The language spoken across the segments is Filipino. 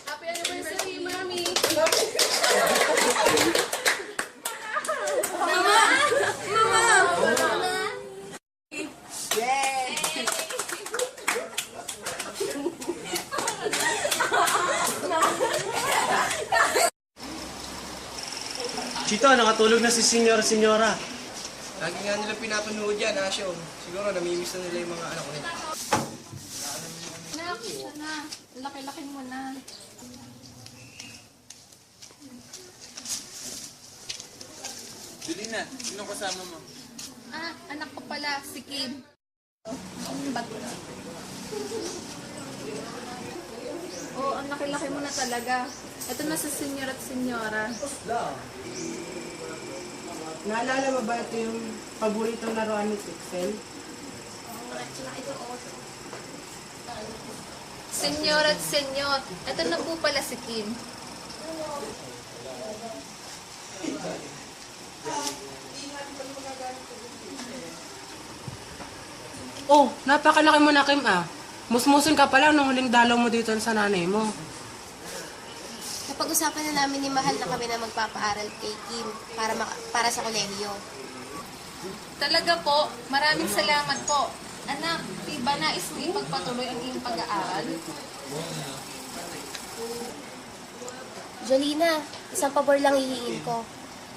Happy anniversary, Mami! Mama! Mama! Yay! Chito, nakatulog na si Senyora. Lagi nga nila pinapanood yan, Asyo. Siguro namimiss na nila yung mga anak nila. Anak, siya na. Laki-laki mo na. Julina, sino kasama mo? Ah, anak ko pala, si Kim. Ang bato. Oh, ang laki-laki mo na talaga. Ito na sa senyor at senyora. Naalala mo ba ito yung paboritong laruan ni Pixel? Senyor at senyor. Ito na po pala si Kim. Oh, napakalaki mo na, Kim, ah. Musmusin ka pala nung huling dalaw mo dito sa nanay mo. Napag-usapan na namin ni Mahal na kami na magpapaaral kay Kim para sa kolehiyo. Talaga po, maraming salamat po. Anak, di ba nais mo ipagpatuloy ang iyong pag-aaral? Jolina, isang pabor lang hihingin ko.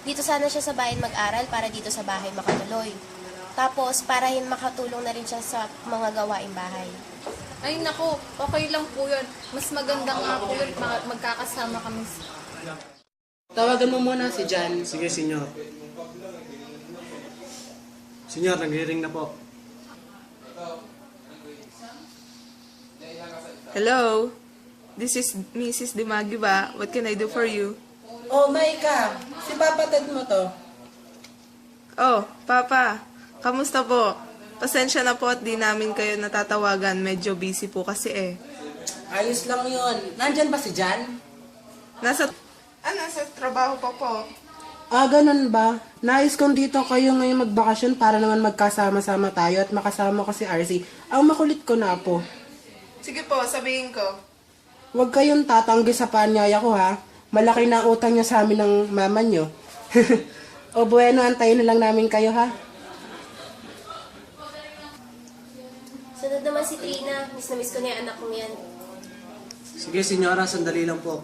Dito sana siya sa bayan mag-aral para dito sa bahay makatuloy. Tapos, para makatulong na rin siya sa mga gawaing bahay. Ay nako, okay lang po yun. Mas maganda nga po yun, magkakasama kami. Tawagan mo muna si Jan. Sige, Senyor. Senyor, nagre-ring na po. Hello, this is Mrs. Dimagi ba? What can I do for you? Oh, Maika. Si Papa Ted mo to. Oh, Papa, kamusta po? Pasensya na po at di namin kayo natatawagan. Medyo busy po kasi eh. Ayos lang yun. Nandyan ba si Jan? Nasa trabaho pa po. Ah, ganun ba? Nais kong dito kayo ngayon magbakasyon para naman magkasama-sama tayo at makasama ko si RC. Ang makulit ko na po. Sige po, sabihin ko. Huwag kayong tatanggi sa panyaya ko, ha? Malaki na utang nyo sa amin ng mama nyo. O bueno, antayin na lang namin kayo, ha? Sunod naman si Trina. Miss na miss ko na yung anak kong yan. Sige, Senyora, sandali lang po.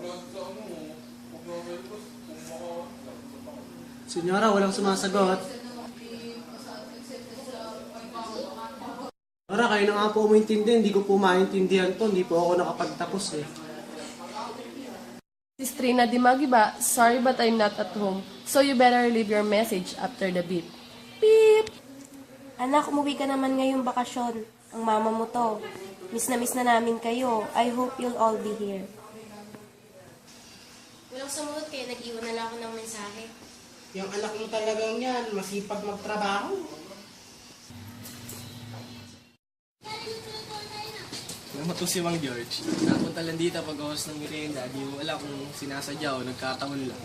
Senyora, walang sumasagot. Senyora, kayo na nga po umiintindi. Hindi ko po maintindihan to. Hindi po ako nakapagtapos eh. This is Trina Dimagi ba? Sorry but I'm not at home. So you better leave your message after the beep. Beep! Anak, umuwi ka naman ngayong bakasyon. Ang mama mo to. Miss na namin kayo. I hope you'll all be here. Walang sumunod kaya nag-iwan na lang ako ng mensahe. Yung anak mo talagang yan, masipag magtrabaho. Alam mo to si Mang George. Napunta lang dito pag-host ng merienda. Di mo alam kung sinasadya o nagkataon lang.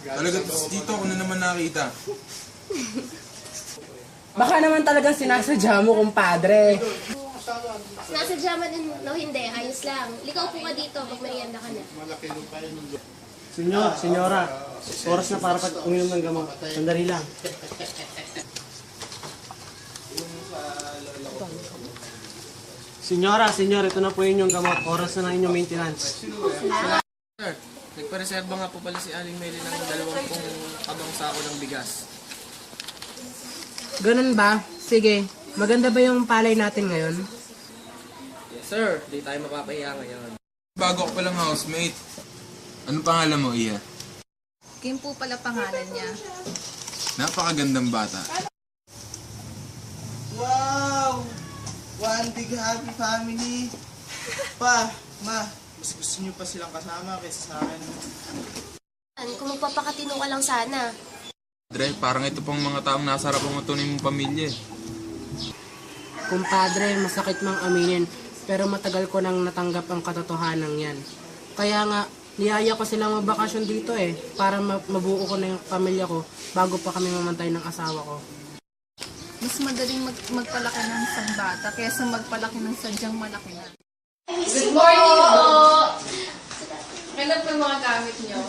Talaga, dito ako na naman nakita. Baka naman talagang sinasadya mo, kumpadre. Nasa Jaman no, hindi. Ayos lang. Likaw po ka dito. Magmerienda ka na. Senyora, oras na para pag-uminom ng gamot. Sandali lang. Senyora, ito na po yun yung gamot. Oras na ng inyong maintenance. Sir, nagpareserba nga po pala si Aling Meli ng 20 kabang sako ng bigas. Ganun ba? Sige. Maganda ba yung palay natin ngayon? Yes, sir. Di tayo mapapahiya ngayon. Bago ko palang housemate. Ano pangalan mo, Iya? Kim po pala pangalan niya. Napakagandang bata. Wow! One big happy family. Pa, ma, mas gusto niyo pa silang kasama kaysa sa akin. Kung magpapakatino ka lang sana. Dre, parang ito pang mga taong nasa harap ng tunay mong pamilya. Kumpadre, masakit mang aminin, pero matagal ko nang natanggap ang katotohanan yan. Kaya nga, niyaya ko silang magbakasyon dito para mabuo ko na yung pamilya ko bago pa kami mamantay ng asawa ko. Mas madaling magpalaki ng isang bata kaysa magpalaki ng sadyang malaki na. Good morning po! Kailan po yung mga gamit nyo?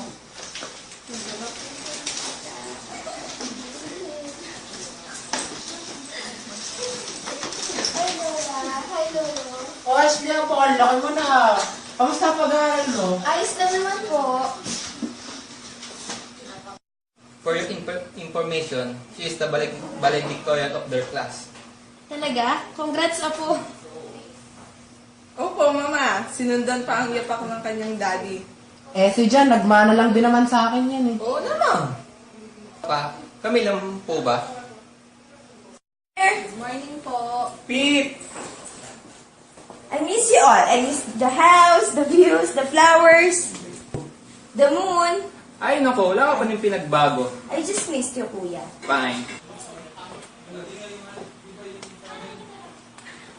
O, Ashley, po, ang laki mo na. Kamusta pag-aaral mo? Ayos lang naman po. For your information, she is the valedictorian of their class. Talaga? Congrats, Apo. Opo, mama. Sinundan pa ang yapak ng kanyang daddy. Eh, si Jan, nagmana lang din naman sa akin yan eh. Oo naman. Pa, kami lang po ba? Good morning po. Pip! I miss you all. I miss the house, the views, the flowers, the moon. Ay, nako, wala ka pa rin pinagbago. I just missed you, Kuya. Fine.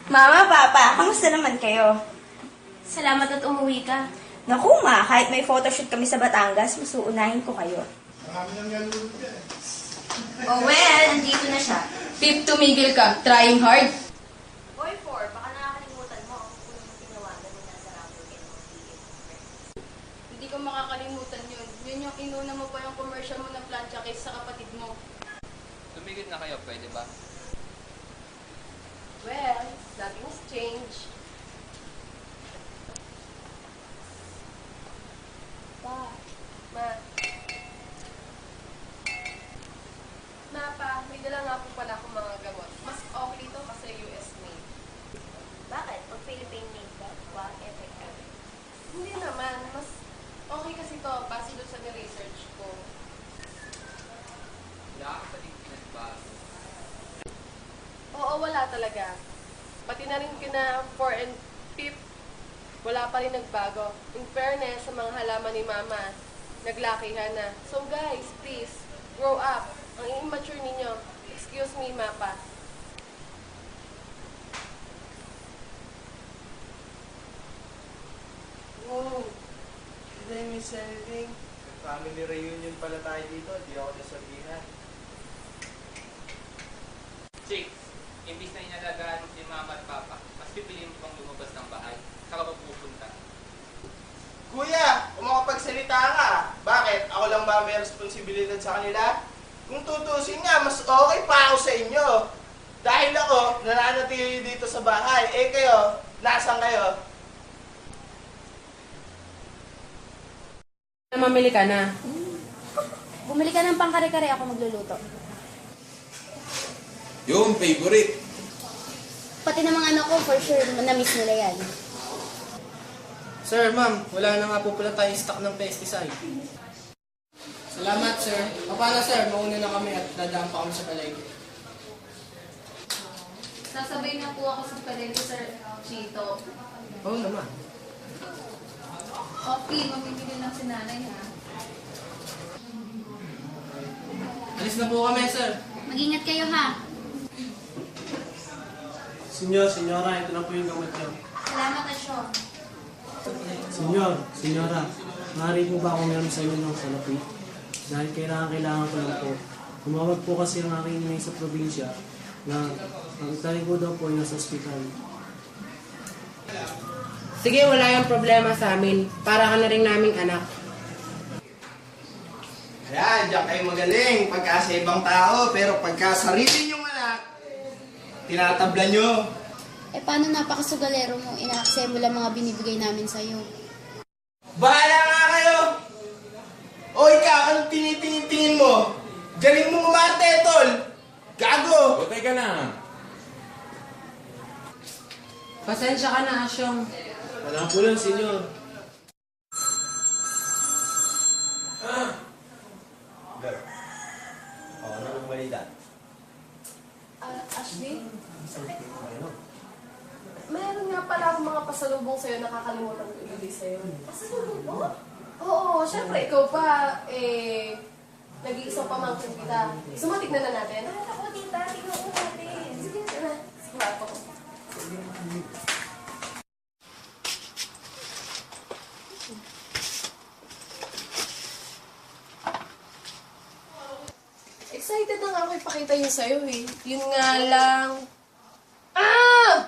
Mama, Papa, kamusta naman kayo? Salamat at umuwi ka. Naku, ma, kahit may photoshoot kami sa Batangas, mas uunahin ko kayo. Oh well, andito na siya. Pip, tumigil ka. Trying hard. Boy 4, baka nakakalimutan mo ang unang tinawagan mo na sa Rapper kay mga Hindi ko makakalimutan yun. Yun yung inuna mo pa yung commercial mo na plancha kaysa sa kapatid mo. Tumigil na kayo, pwede ba? Well, nothing's changed. Pa, ma. Pa, may dala nga po pala akong mga gamot. Mas okay ito kasi US made. Bakit? Pag Philippine made ba? Wow, epic. Hindi naman. Mas okay kasi ito base doon sa research ko. Wala ka pa rin pinagbago. Oo, wala talaga. Pati na rin kina 4 and 5, wala pa rin nagbago. In fairness sa mga halaman ni Mama, naglakihan na. So guys, please, grow up. Ang immature ninyo. Excuse me, Mapa. Did I miss anything? Family reunion pala tayo dito. Di ako nasabihan. Chicks, imbis na inalagaan mo si Mama at Papa, mas pipiliin mo pang lumabas ng bahay. Saka ba pupunta? Kuya, kung makapagsalita ka, bakit? Ako lang ba may responsibilidad sa kanila? Kung tutusin nga, mas okay pa ako sa inyo. Dahil ako, nananatili dito sa bahay. Eh kayo, nasan kayo? Mamili ka na. Bumili ka ng pangkare-kare, ako magluluto. Yung favorite. Pati ng mga anak ko, for sure, na-miss nila yan. Sir, ma'am, wala na nga po pala tayong stock ng pesticide. Salamat, sir. Paano, sir? Mauna na kami at dadaan pa kami sa palengke. Sasabay na po ako sa palengke, Sir Chito. Oo naman. Okay, mamimili lang si nanay, ha? Alis na po kami, sir. Mag-ingat kayo, ha? Senyora, ito na po yung gamot niyo. Salamat, Asyo. Senyora, maaari po ba akong meron sa inyo ng salapi? Dahil kailangan ko lang po. Tumawag po kasi ang aking inay sa probinsya na ang itali ko daw po ay nasa ospital. Sige, wala yung problema sa amin. Para ka na rin naming anak. Ayan, diyan kayo magaling. Pagka sa ibang tao, pero pagka sarili nyong anak, tinatabla nyo. Eh, paano napakasugalero mo? Ina-accept mo lang mga binibigay namin sa'yo. Bahala nga kayo! O ikaw, anong tinitingin-tingin mo? Galing mo umarte, tol! Gago! Butay ka na. Pasensya ka na, Asyong. Wala po lang, senyor. Ano ang balita? Ashley? Meron nga pala akong mga pasalubong sa'yo, nakakalimutan ko ibigay sa'yo. Pasalubong mo? Oo, syempre, ikaw pa, nag-iisang pamangkin kita. Sumatig na natin. Ako, tita. Tingnan ko natin. Sige, na. Sigurado ko. Excited na nga ako ipakita yun sa'yo eh. Yun nga lang... Ah!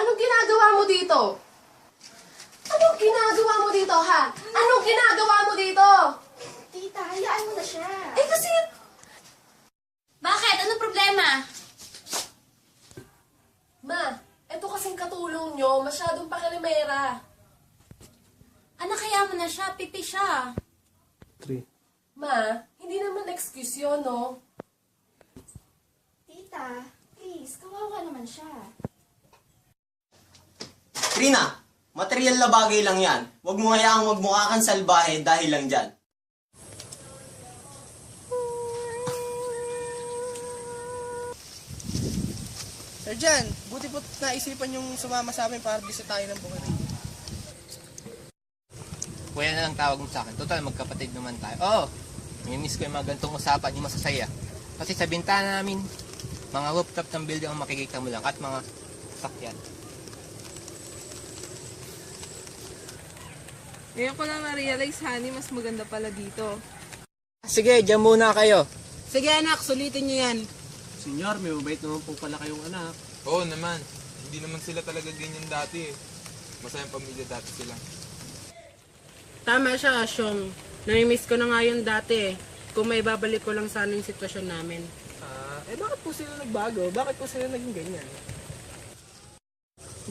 Anong ginagawa mo dito? Anong ginagawa mo dito, ha? Anong ginagawa mo dito? Tita, hayaan mo na siya. Eh kasi... Bakit? Ano problema? Ma, eto kasing katulong nyo, masyadong pakilimera. Anak, hayaan mo na siya. Pipi siya. 3. Ma, hindi naman excuse yun, no? Tita, please, kawawa naman siya. Trina, material na bagay lang yan. Huwag mo hayaang magmukha kang salbahe dahil lang dyan. Sir Jan, buti po naisipan yung sumama sa amin para bisitahin ng bukid. Kuya na lang tawag mo sa akin. Total, magkapatid naman tayo. Oo, namimiss ko yung mga gantong usapan, yung masasaya. Kasi sa bintana namin, mga rooftop ng building ang makikita mo lang at mga sakyan. Ngayon ko lang na-realize, honey, mas maganda pala dito. Sige, dyan muna kayo. Sige anak, sulitin niyo yan. Senyor, may mabait naman po pala kayong anak. Oo naman. Hindi naman sila talaga ganyan dati eh. Masayang pamilya dati sila. Tama siya, Asyong. Namimiss ko na nga yun dati eh. Kung may babalik ko lang sana yung sitwasyon namin. Bakit po sila nagbago? Bakit po sila naging ganyan?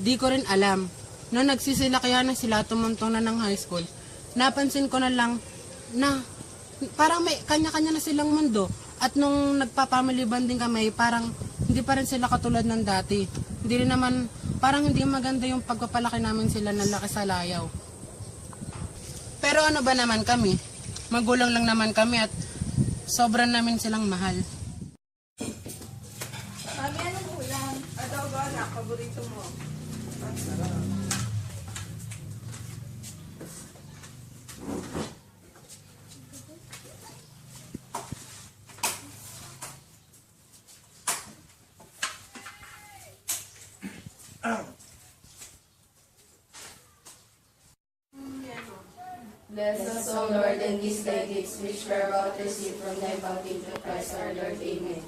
Di ko rin alam. Nung nagsisila kaya na sila tumuntong na ng high school, napansin ko na lang na parang may kanya-kanya na silang mundo. At nung nagpa-family bonding kami, parang hindi pa rin sila katulad ng dati. Hindi rin naman, parang hindi maganda yung pagpapalaki namin sila ng laki sa layaw. Pero ano ba naman kami? Magulang lang naman kami at sobrang namin silang mahal. Mami, anong ulam? Adobo, anak, paborito mo. Bless us, O Lord, and these thy gifts which we are about to receive from thy bounty through Christ our Lord. Amen.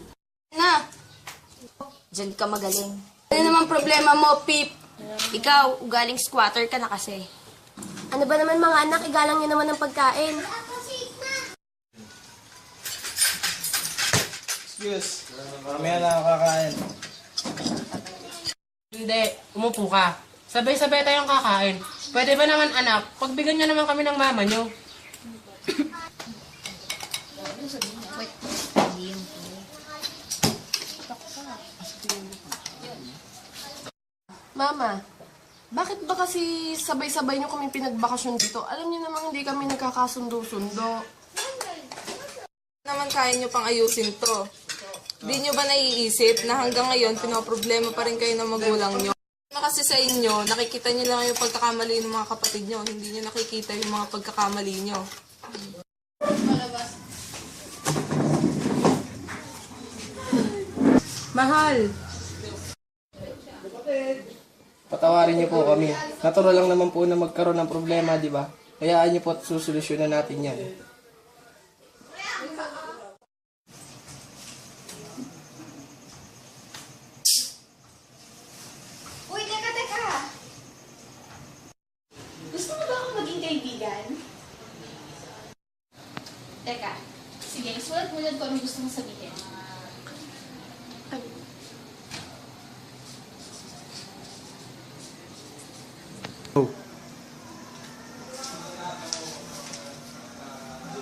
Na! Diyan ka magaling. Ano naman problema mo, Pip? Ikaw, ugaling squatter ka na kasi. Ano ba naman mga anak, igalang niyo naman ng pagkain. Excuse, mamaya na ako kakain. Hindi, umupo ka. Sabay-sabay tayong kakain. Pwede ba naman anak, pagbigyan niyo naman kami ng mama niyo. Mama, bakit ba kasi sabay-sabay niyo kami pinagbakasyon dito? Alam niyo namang hindi kami nagkakasundo-sundo. Naman kaya nyo pang ayusin to. Di nyo ba naiisip na hanggang ngayon pinoproblema pa rin kayo ng magulang nyo? Kasi sa inyo, nakikita nyo lang yung pagkakamali ng mga kapatid nyo. Hindi nyo nakikita yung mga pagkakamali nyo. Mahal! Patawarin niyo po kami. Natural lang naman po na magkaroon ng problema, di ba? Hayaan niyo po at susolusyonan natin yan. Uy, teka! Gusto mo ba akong maging kaibigan? Teka, sige, sulat mo lang kung anong gusto mong sabihin.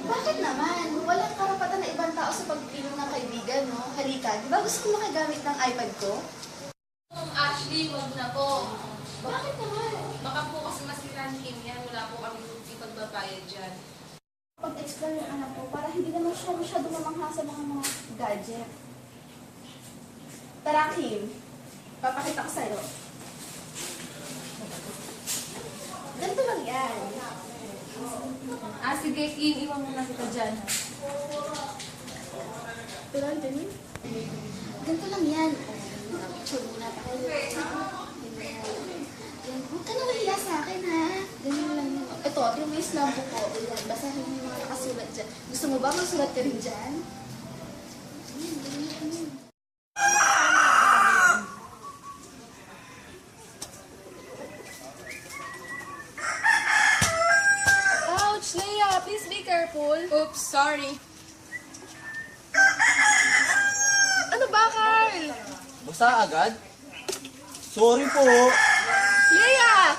Bakit naman? Walang karapatan na ibang tao sa pagpili ng kaibigan, no? Halika, di ba gusto mo makagamit ng iPad ko? Ashley, wag na po. Bakit naman? Baka po kasi masira ni Kim yan. Wala po kami ipagbabayad dyan. Pag-explore yung anak ko para hindi naman siya masyado mamangha sa mga gadget. Tara, Kim. Papakita ko sa'yo. Ganito lang yan. Sige, Kim, iwan mo na kita dyan. Pero ganun. Ganito lang yan. Picture muna pa kayo. Huwag ka na mahiya sa akin, ha? Ganyan lang yun. Ito, yung may slambo ko. Ayan, basahin mo yung mga nakasulat dyan. Gusto mo ba masulat ka rin dyan? sorry. Ano ba, Carl? Basta agad? Sorry po. Leia!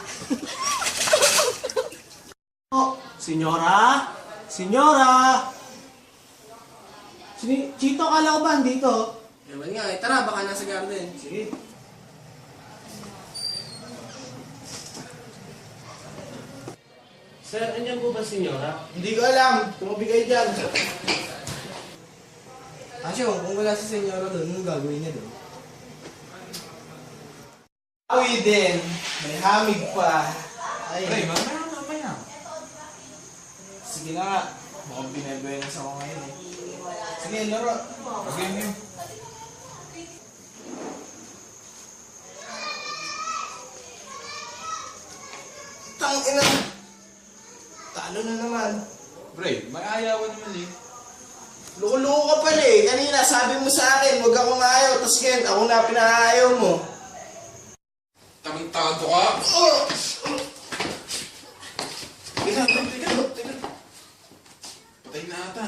Senyora? Senyora! Chito, kala ko ba andito? Ewan nga, tara, baka nasa garden. Sige. Sir, andyan po ba senyora? Hindi ko alam. Tumabi kayo dyan. Asyo, kung wala si senyora doon, anong gagawin niya doon? Awi din. May hamig pa. Ay. Pre, mamaya. Sige na nga. Mukhang binebenas ako ngayon eh. Sige, laro. Game. Tangina. Talo na naman. Pre, may ayawan naman eh. Loko-loko ka pala eh. Kanina sabi mo sa akin, huwag akong ayaw. Tapos ngayon, ako na pinaayaw mo. Tarantado ka. Teka. Patay na ata.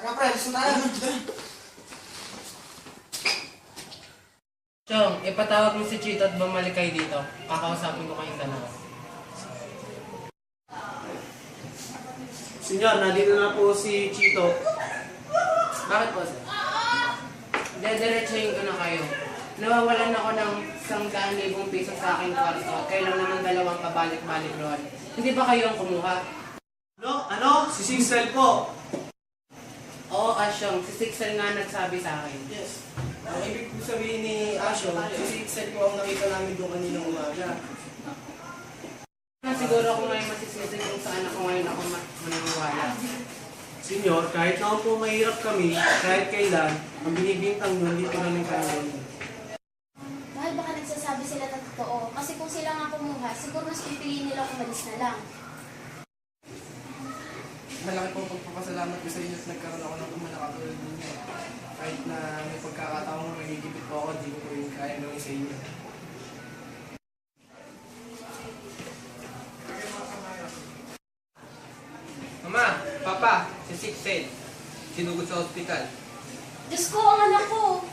Tara, pre, gusto tayo. Chong, ipatawag mo si Chito at bumalik kayo dito. Kakausapin ko kayong dalawa. Senyor, nandito na po si Chito. Bakit po, sir? Dediretsahin ko na kayo. Nawawalan ako ng 100,000 piso sa aking kwarto. Kailan naman dalawang pabalik-balik roon. Hindi ba kayo ang kumuha? Ano? Si Sixel po. Oo, Asyong. Si Sixel nga nagsabi sa akin. Yes. Ang ibig ko sabihin ni Asyo, si Sixel ko ang nakita namin doon kaninang umaga. Siguro ako ngayon masisisi kung saan ako ngayon ako maniniwala. Senyor, kahit naman po mahirap kami, kahit kailan, ang binibintang nyo, hindi po namin kailan. Mahal, baka nagsasabi sila ng totoo. Kasi kung sila nga kumuha, siguro mas pipiliin nila kumalis na lang. Malaki po pagpapasalamat ko sa inyo at nagkaroon ako ng kumalakatulad ninyo. Kahit na may pagkakataong mahigipit po ako, di ko po yung kaya gawin sa inyo. Mama, Papa, si Sixel. Sinugod sa ospital. Diyos ko, ang anak ko!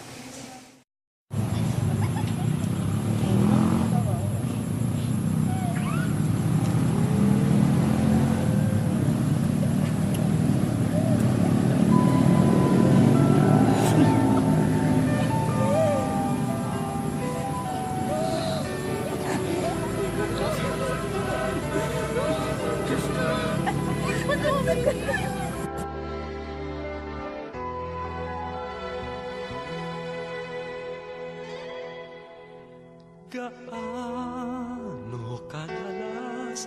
Gaano kadalas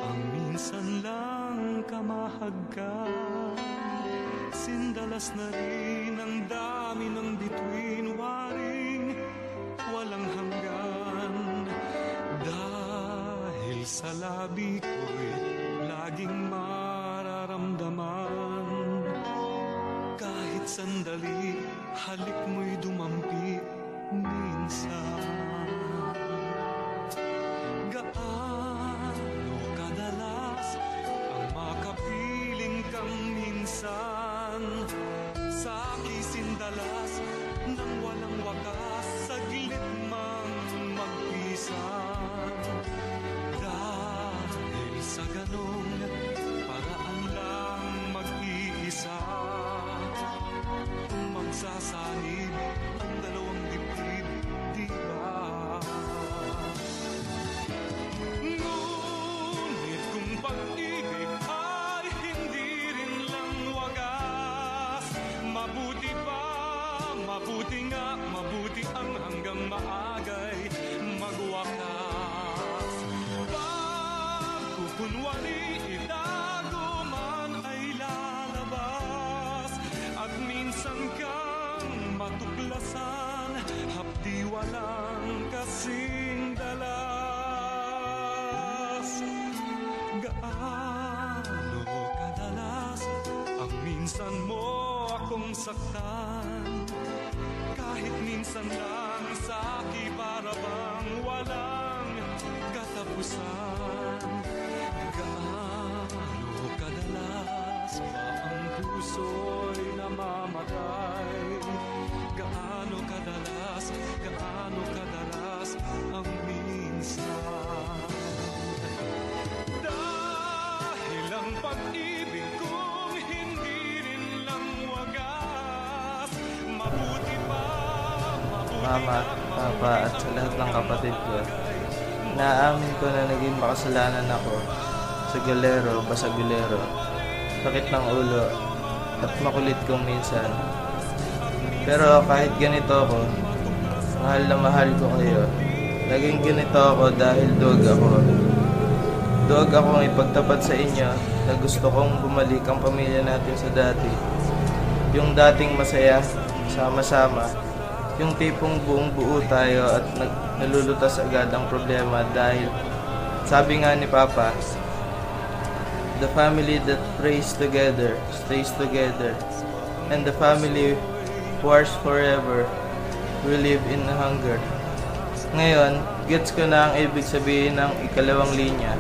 ang minsan lang kamahagkan? Sindalas na rin ang dami ng bituin waring walang hanggan. Dahil sa labi ko'y laging mararamdaman. Kahit sandali, halik mo'y dumampi minsan. Gaano kadalas ang makapiling kang minsan sa kisindalas nang walang wakas, saglit mang magpisan. Dahil sa ganong paraan lang mag-iisa, magsasanib ang dalawang dibdib, di ba? Ngunit kung pag-ibig ay hindi rin lang wagas, mabuti nga, mabuti ang hanggang maagay magwakas. Pagkukunwari itago man ay lalabas, at minsan kang matuklasan, hapdi walang kasing dalas. Gaano kadalas ang minsan mo akong saktan, kahit minsan lang sa'ki para bang walang katapusan. Gaano kadalas ba ang puso puso'y namamatay. Gaano kadalas ang minsan. Dahil ang pag-ibig kong hindi rin lang wagas. Mabuti pa, Mama, Papa at sa lahat ng kapatid ko, naamin ko na naging makasalanan ako sa basagulero, sakit ng ulo, at makulit kong minsan. Pero kahit ganito ako, mahal na mahal ko kayo. Naging ganito ako dahil duwag ako. Duwag akong ipagtapat sa inyo na gusto kong bumalik ang pamilya natin sa dati. Yung dating masaya, sama-sama. Yung tipong buong buo tayo at nalulutas agad ang problema dahil sabi nga ni Papa, the family that prays together stays together, and the family wars forever will live in hunger. Ngayon, gets ko na ang ibig sabihin ng ikalawang linya.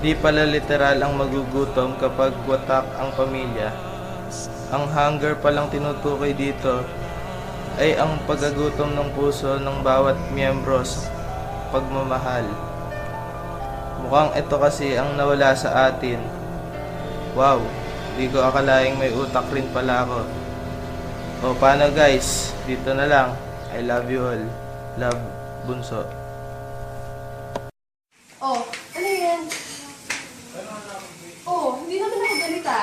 Di pala literal ang magugutom kapag watak ang pamilya. Ang hunger palang tinutukoy dito ay ang pagagutom ng puso ng bawat miyembro sa pagmamahal. Mukhang ito kasi ang nawala sa atin. Wow, di ko akalaing may utak rin pala ako. O paano guys, dito na lang. I love you all. Love, Bunso. Oh, ano yan? Oh, hindi naman ako ganita.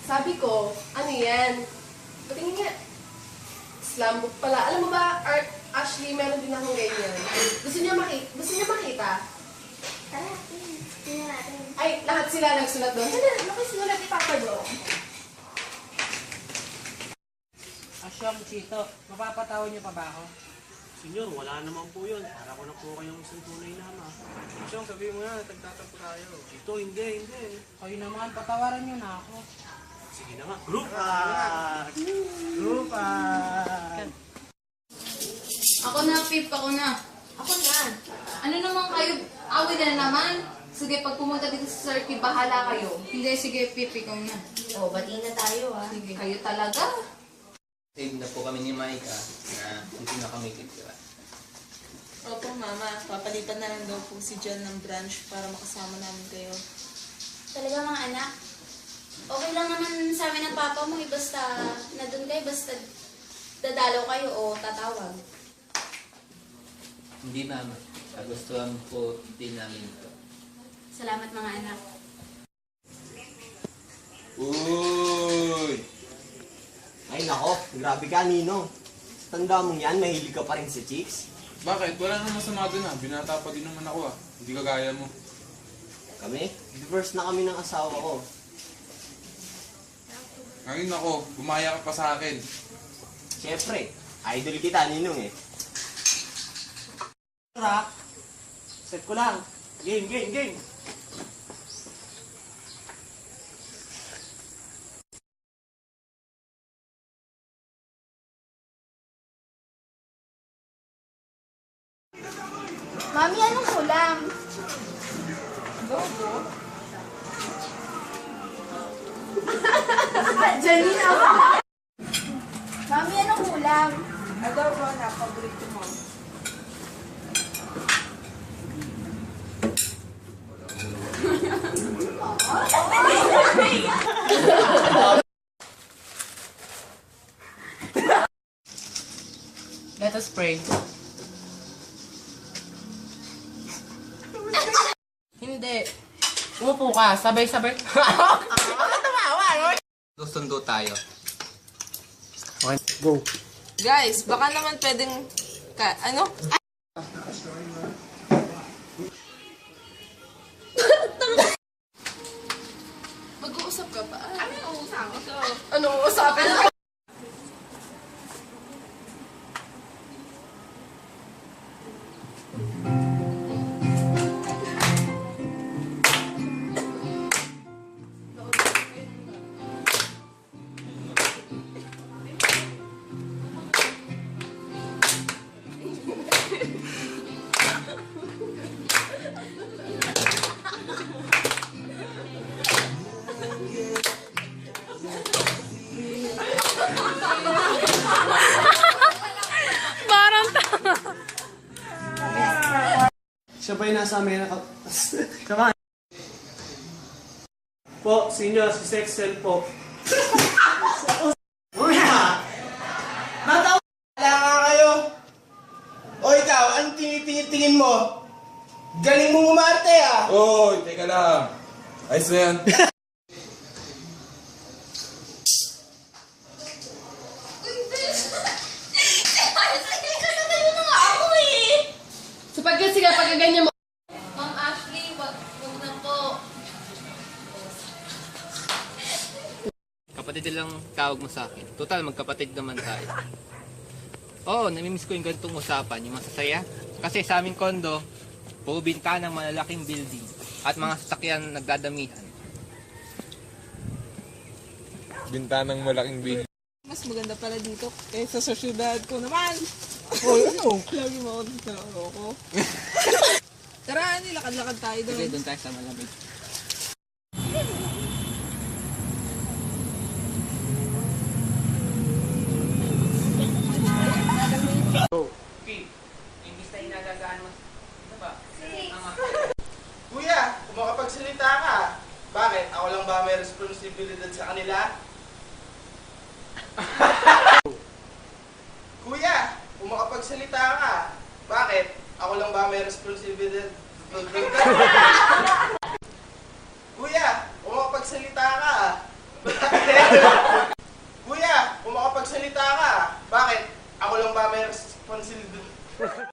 Sabi ko, ano yan? Patingin nga. Slam book pala. Alam mo ba, Art, Ashley, meron din akong ganyan. Gusto niya makita? Tara, tingnan natin. Ay, lahat sila nagsulat doon. Ano nakisulat ni Papa doon? Asyong, Chito, mapapatawan niyo pa ba ako? Senyor, wala naman po yun. Para ko na po kayong isang tunay na ama. Siyong, sabihin mo na, tagtatampo tayo. Ito, hindi. Kayo naman, patawaran niyo na ako. Sige na nga. Group! Ako na, Pip, ako na. Ako na. Ano naman kayo? Awin na naman. Sige, pag pumunta dito sa Sir Pip, bahala kayo. Hindi, sige, Pip, ikaw na. Oh, batiin na tayo ah. Sige, kayo talaga. Save na po kami ni Maika na hindi na kami titira. Opo, Mama. Papalitan na lang daw po si John ng branch para makasama namin kayo. Talaga mga anak, okay lang naman sa amin ng papa mo, basta na doon kayo, basta dadalaw kayo o tatawag. Hindi, Mama. Kagustuhan po din namin ito. Salamat mga anak. Uy! Ay nako, grabe ka Ninong. Tanda mong yan, mahilig ka pa rin sa chicks. Bakit? Wala namang masama doon ah. Binata pa din naman ako ah. Hindi kagaya mo. Kami, divorce na kami ng asawa ko. Ngayon ako, gumaya ka pa sa akin. Siyempre, idol kita Ninong eh. Rock, set ko lang. Game. Mami, anong ulam? Adobo? Janine, ako. Mami, anong ulam? Adobo na, paborito mo. Let us pray. Hindi. Umupo ka, sabay-sabay. Susundo tayo. Okay, go. Guys, baka naman pwedeng... ano? Mag-uusap ka pa? Ano uusapin ko? Ano uusapin ko? Siya ba yung nasa amin? Come on. Po, senior, si Sextel po. Kuya! Natawa! Wala nga kayo! O ikaw, anong tinitingin mo? Galing mo umarte ah! Oy, teka lang. Ayos na yan. Sapagkat sige, pagkaganyan mo. Ma'am Ashley, wag na po. Kapatid lang tawag mo sa akin. Total, magkapatid naman tayo. Oo, namimiss ko yung ganitong usapan, yung masasaya. Kasi sa aming kondo, puro bintana ng malalaking building at mga sasakyan nagdadamihan. Bintanang malaking bill. Mas maganda pala dito kaysa sa syudad ko naman. Hoy, ano? Lagi mo ako dito ako. Tara, nilakad-lakad tayo doon. Sige, doon tayo sa malamig. Kuya, kung makapagsalita ka, bakit? Ako lang ba may responsibilidad sa kanila? Kuya, kung makapagsalita ka, bakit? Ako lang ba may responsibilidad? Kuya, kung makapagsalita ka, bakit? Kuya, kung makapagsalita ka, bakit? Ako lang ba may responsibilidad?